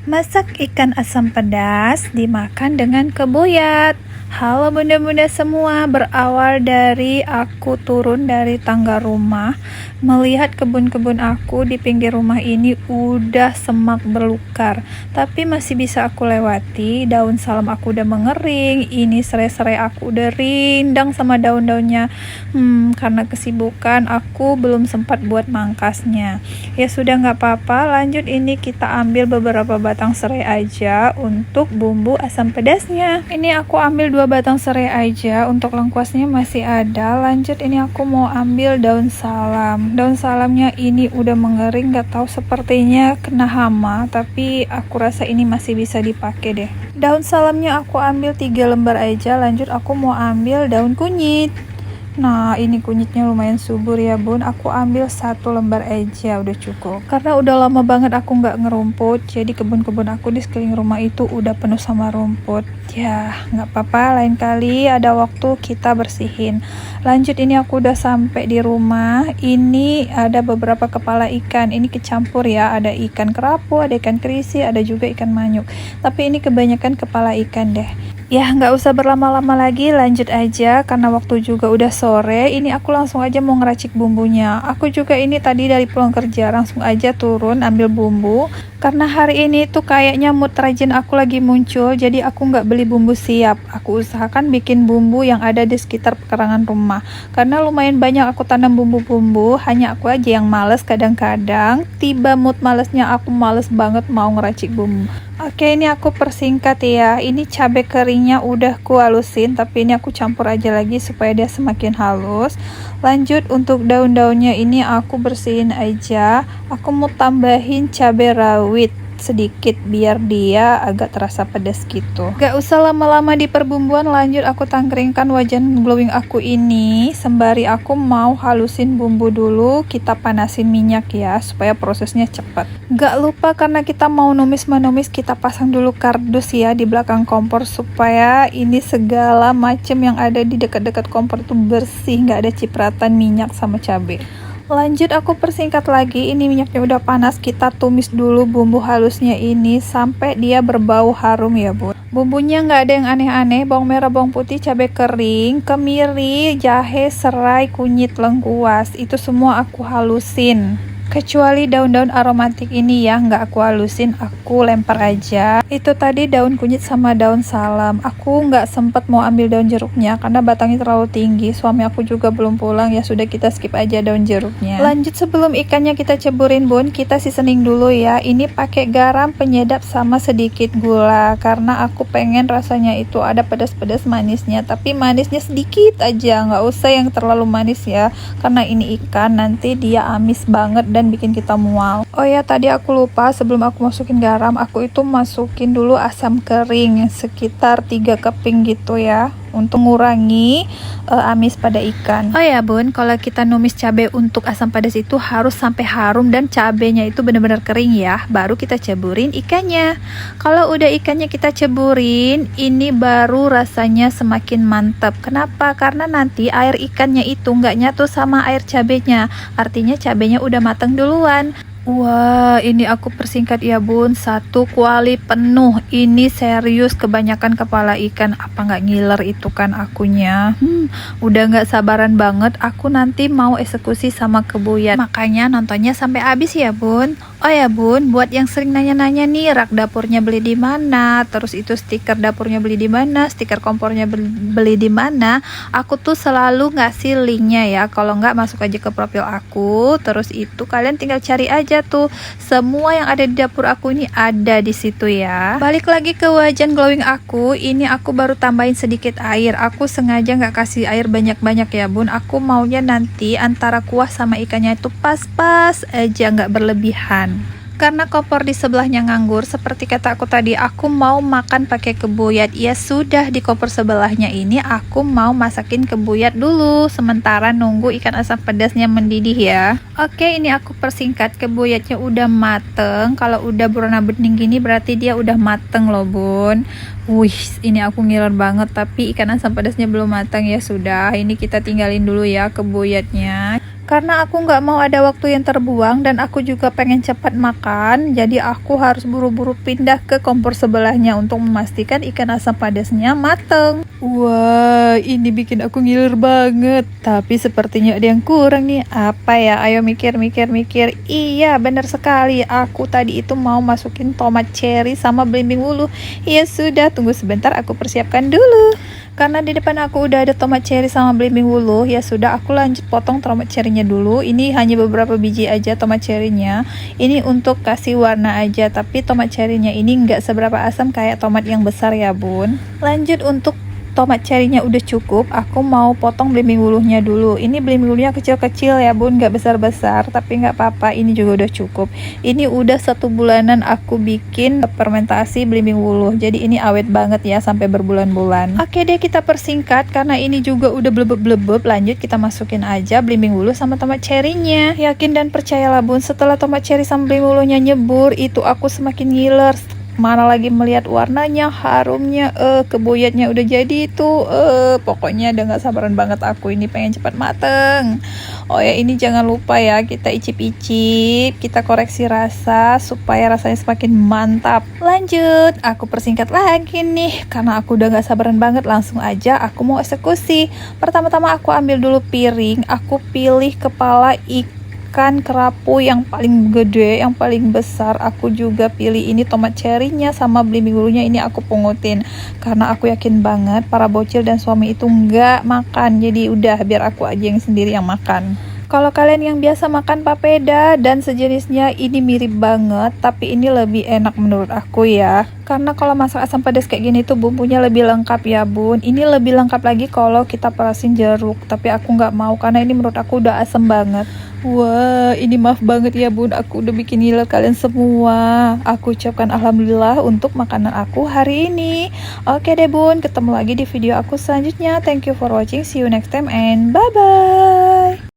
Masak ikan asam pedas dimakan dengan kebuyat. Halo bunda-bunda semua, berawal dari aku turun dari tangga rumah, melihat kebun-kebun aku di pinggir rumah ini udah semak belukar, tapi masih bisa aku lewati. Daun salam aku udah mengering, ini serai-serai aku udah rindang sama daun-daunnya. Karena kesibukan aku belum sempat buat mangkasnya. Ya sudah, nggak apa-apa, lanjut. Ini kita ambil beberapa batang serai aja untuk bumbu asam pedasnya. Ini aku ambil 2 batang serai aja, untuk lengkuasnya masih ada. Lanjut, ini aku mau ambil daun salam. Daun salamnya ini udah mengering, nggak tahu sepertinya kena hama, tapi aku rasa ini masih bisa dipakai deh. Daun salamnya aku ambil 3 lembar aja. Lanjut, aku mau ambil daun kunyit. Nah, ini kunyitnya lumayan subur ya bun, aku ambil 1 lembar aja, udah cukup. Karena udah lama banget aku nggak ngerumput, jadi kebun-kebun aku di sekeliling rumah itu udah penuh sama rumput. Ya nggak apa-apa, lain kali ada waktu kita bersihin. Lanjut, ini aku udah sampai di rumah. Ini ada beberapa kepala ikan, ini kecampur ya, ada ikan kerapu, ada ikan kerisi, ada juga ikan manyuk, tapi ini kebanyakan kepala ikan deh. Ya nggak usah berlama-lama lagi, lanjut aja karena waktu juga udah sore. Ini aku langsung aja mau ngeracik bumbunya. Aku juga ini tadi dari pulang kerja langsung aja turun ambil bumbu, karena hari ini tuh kayaknya mood rajin aku lagi muncul, jadi aku nggak beli bumbu siap. Aku usahakan bikin bumbu yang ada di sekitar pekarangan rumah, karena lumayan banyak aku tanam bumbu-bumbu, hanya aku aja yang males. Kadang-kadang tiba mood malesnya, aku males banget mau ngeracik bumbu. Oke, ini aku persingkat ya. Ini cabai keringnya udah ku halusin, tapi ini aku campur aja lagi supaya dia semakin halus. Lanjut, untuk daun-daunnya ini aku bersihin aja. Aku mau tambahin cabai rawit sedikit biar dia agak terasa pedas gitu. Gak usah lama-lama di perbumbuan. Lanjut, aku tangkringkan wajan glowing aku ini sembari aku mau halusin bumbu dulu. Kita panasin minyak ya supaya prosesnya cepat. Gak lupa, karena kita mau numis-menumis, kita pasang dulu kardus ya di belakang kompor supaya ini segala macam yang ada di dekat-dekat kompor itu bersih, gak ada cipratan minyak sama cabai. Lanjut, aku persingkat lagi. Ini minyaknya udah panas, kita tumis dulu bumbu halusnya ini sampai dia berbau harum ya bun. Bumbunya nggak ada yang aneh-aneh, bawang merah, bawang putih, cabai kering, kemiri, jahe, serai, kunyit, lengkuas, itu semua aku halusin. Kecuali daun-daun aromatik ini ya, nggak aku halusin, aku lempar aja. Itu tadi daun kunyit sama daun salam. Aku nggak sempet mau ambil daun jeruknya karena batangnya terlalu tinggi. Suami aku juga belum pulang, ya sudah kita skip aja daun jeruknya. Lanjut, sebelum ikannya kita ceburin bun, kita seasoning dulu ya. Ini pakai garam, penyedap sama sedikit gula, karena aku pengen rasanya itu ada pedas-pedas manisnya, tapi manisnya sedikit aja, nggak usah yang terlalu manis ya, karena ini ikan nanti dia amis banget dan bikin kita mual. Oh ya, tadi aku lupa, sebelum aku masukin garam, aku itu masukin dulu asam kering sekitar 3 keping gitu ya, untuk mengurangi amis pada ikan. Oh ya bun, kalau kita numis cabai untuk asam pedas itu harus sampai harum dan cabainya itu benar-benar kering ya, baru kita ceburin ikannya. Kalau udah ikannya kita ceburin, ini baru rasanya semakin mantap. Kenapa? Karena nanti air ikannya itu nggak nyatu sama air cabainya, artinya cabainya udah matang duluan. Wah, ini aku persingkat ya bun, 1 kuali penuh. Ini serius, kebanyakan kepala ikan, apa nggak ngiler itu kan akunya. Udah nggak sabaran banget, aku nanti mau eksekusi sama kebuyat, makanya nontonnya sampai habis ya bun. Oh ya bun, buat yang sering nanya-nanya nih, rak dapurnya beli di mana, terus itu stiker dapurnya beli di mana, stiker kompornya beli di mana, aku tuh selalu ngasih linknya ya. Kalau nggak, masuk aja ke profil aku, terus itu kalian tinggal cari aja tuh, semua yang ada di dapur aku ini ada di situ ya. Balik lagi ke wajan glowing aku, ini aku baru tambahin sedikit air. Aku sengaja nggak kasih air banyak-banyak ya bun, aku maunya nanti antara kuah sama ikannya itu pas-pas aja, nggak berlebihan. Karena kompor di sebelahnya nganggur, seperti kata aku tadi, aku mau makan pakai kebuyat. Ya sudah, di kompor sebelahnya ini aku mau masakin kebuyat dulu, sementara nunggu ikan asam pedasnya mendidih ya. Oke, ini aku persingkat, kebuyatnya udah mateng. Kalau udah berwarna bening gini berarti dia udah mateng loh bun. Wih, ini aku ngiler banget, tapi ikan asam pedasnya belum matang. Ya sudah, ini kita tinggalin dulu ya kebuyatnya. Karena aku nggak mau ada waktu yang terbuang dan aku juga pengen cepat makan, jadi aku harus buru-buru pindah ke kompor sebelahnya untuk memastikan ikan asam pedasnya mateng. Wah, ini bikin aku ngiler banget. Tapi sepertinya ada yang kurang nih. Apa ya? Ayo mikir. Iya, benar sekali. Aku tadi itu mau masukin tomat cherry sama belimbing wuluh. Ya sudah, tunggu sebentar aku persiapkan dulu. Karena di depan aku udah ada tomat cherry sama belimbing wuluh, ya sudah aku lanjut potong tomat cherry-nya dulu. Ini hanya beberapa biji aja tomat cherry-nya. Ini untuk kasih warna aja, tapi tomat cherry-nya ini nggak seberapa asam kayak tomat yang besar ya bun. Lanjut untuk tomat cherry-nya udah cukup, aku mau potong belimbing wuluhnya dulu. Ini belimbing wuluhnya kecil-kecil ya bun, nggak besar-besar, tapi nggak apa-apa, ini juga udah cukup. Ini udah 1 bulanan aku bikin fermentasi belimbing wuluh, jadi ini awet banget ya sampai berbulan-bulan. Oke deh, kita persingkat karena ini juga udah blebeb-blebeb. Lanjut kita masukin aja belimbing wuluh sama tomat cherry-nya. Yakin dan percayalah bun, setelah tomat cherry sama belimbing wuluhnya nyebur, itu aku semakin ngiler. Mana lagi melihat warnanya, harumnya, keboyatnya udah jadi itu, pokoknya udah gak sabaran banget aku ini pengen cepat mateng. Oh ya, ini jangan lupa ya, kita icip-icip, kita koreksi rasa supaya rasanya semakin mantap. Lanjut, aku persingkat lagi nih, karena aku udah gak sabaran banget, langsung aja aku mau eksekusi. Pertama-tama aku ambil dulu piring, aku pilih kepala ikan kerapu yang paling gede, yang paling besar. Aku juga pilih ini tomat cherry-nya sama belimbing wuluhnya, ini aku pungutin karena aku yakin banget para bocil dan suami itu nggak makan, jadi udah biar aku aja yang sendiri yang makan. Kalau kalian yang biasa makan papeda dan sejenisnya, ini mirip banget, tapi ini lebih enak menurut aku ya. Karena kalau masak asam pedas kayak gini tuh bumbunya lebih lengkap ya bun. Ini lebih lengkap lagi kalau kita perasin jeruk, tapi aku nggak mau karena ini menurut aku udah asam banget. Wah, ini maaf banget ya bun, aku udah bikin ngiler kalian semua. Aku ucapkan alhamdulillah untuk makanan aku hari ini. Oke deh bun, ketemu lagi di video aku selanjutnya. Thank you for watching, see you next time and bye bye.